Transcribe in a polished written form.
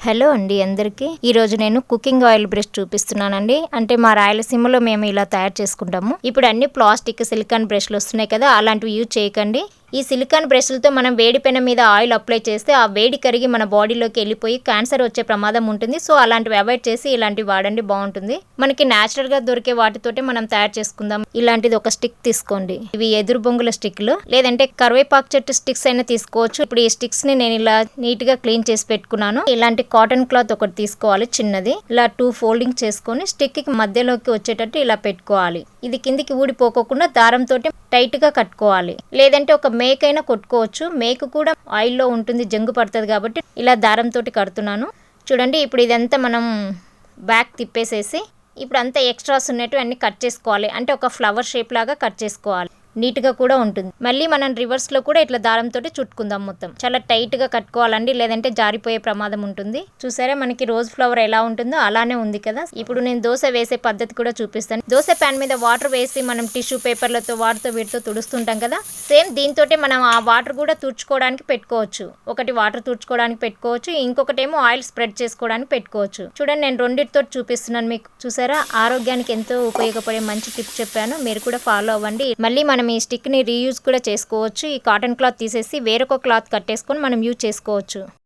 Hello అండి అందరికీ. ఈరోజు నేను కుకింగ్ ఆయిల్ బ్రష్ చూపిస్తున్నానండి. అంటే మా రాయలసీమలో మేము ఇలా తయారు చేసుకుంటాము. ఇప్పుడు అన్ని ప్లాస్టిక్ సిలికాన్ బ్రష్లు వస్తున్నాయి కదా, అలాంటివి యూజ్ చేయకండి. ఈ సిలికాన్ బ్రష్లతో మనం వేడి పెనం మీద ఆయిల్ అప్లై చేస్తే ఆ వేడి కరిగి మన బాడీలోకి వెళ్ళిపోయి క్యాన్సర్ వచ్చే ప్రమాదం ఉంటుంది. సో అలాంటివి అవాయిడ్ చేసి ఇలాంటివి వాడండి, బాగుంటుంది. మనకి న్యాచురల్ గా దొరికే వాటితోటే మనం తయారు చేసుకుందాం. ఇలాంటిది ఒక స్టిక్ తీసుకోండి. ఇవి ఎదురు బొంగుల స్టిక్లు, లేదంటే కరివేపాకు చెట్టు స్టిక్స్ అయినా తీసుకోవచ్చు. ఇప్పుడు ఈ స్టిక్స్ ని నేను ఇలా నీట్ గా క్లీన్ చేసి పెట్టుకున్నాను. ఇలాంటి కాటన్ క్లాత్ ఒకటి తీసుకోవాలి చిన్నది. ఇలా 2 ఫోల్డింగ్ చేసుకొని స్టిక్ కి మధ్యలోకి వచ్చేటట్టు ఇలా పెట్టుకోవాలి. ఇది కిందికి ఊడిపోకుండా దారంతో టైట్ గా కట్టుకోవాలి. లేదంటే ఒక మేక్ అయినా కొట్టుకోవచ్చు. మేక్ కూడా ఆయిల్లో ఉంటుంది, జంగు పడుతుంది కాబట్టి ఇలా దారంతో కడుతున్నాను. చూడండి, ఇప్పుడు ఇదంతా మనం బ్యాక్ తిప్పేసేసి ఇప్పుడు అంతా ఎక్స్ట్రాస్ ఉన్నట్టు అన్ని కట్ చేసుకోవాలి. అంటే ఒక ఫ్లవర్ షేప్ లాగా కట్ చేసుకోవాలి. నీట్గా కూడా ఉంటుంది. మళ్ళీ మనం రివర్స్లో కూడా ఇట్లా దారంతో చుట్టుకుందాం. మొత్తం చాలా టైట్గా కట్టుకోవాలండి, లేదంటే జారిపోయే ప్రమాదం ఉంటుంది. చూసారా మనకి రోజ్ ఫ్లవర్ ఎలా ఉంటుందో అలానే ఉంది కదా. ఇప్పుడు నేను దోశ వేసే పద్ధతి కూడా చూపిస్తాను. దోశ ప్యాన్ మీద వాటర్ వేసి మనం టిష్యూ పేపర్లతో వాటితో వీటితో తుడుస్తుంటాం కదా, సేమ్ దీంతో మనం ఆ వాటర్ కూడా తుడుచుకోవడానికి పెట్టుకోవచ్చు. ఒకటి వాటర్ తుడుచుకోవడానికి పెట్టుకోవచ్చు, ఇంకొకటి ఏమో ఆయిల్ స్ప్రెడ్ చేసుకోవడానికి పెట్టుకోవచ్చు. చూడండి, నేను రెండింటితో చూపిస్తున్నాను మీకు. చూసారా, ఆరోగ్యానికి ఎంతో ఉపయోగపడే మంచి టిప్ చెప్పాను, మీరు కూడా ఫాలో అవ్వండి. మళ్ళీ మనం ఈ స్టిక్ ని రీయూజ్ కూడా చేసుకోవచ్చు. ఈ కాటన్ క్లాత్ తీసేసి వేరొక క్లాత్ కట్టేసుకొని మనం యూజ్ చేసుకోవచ్చు.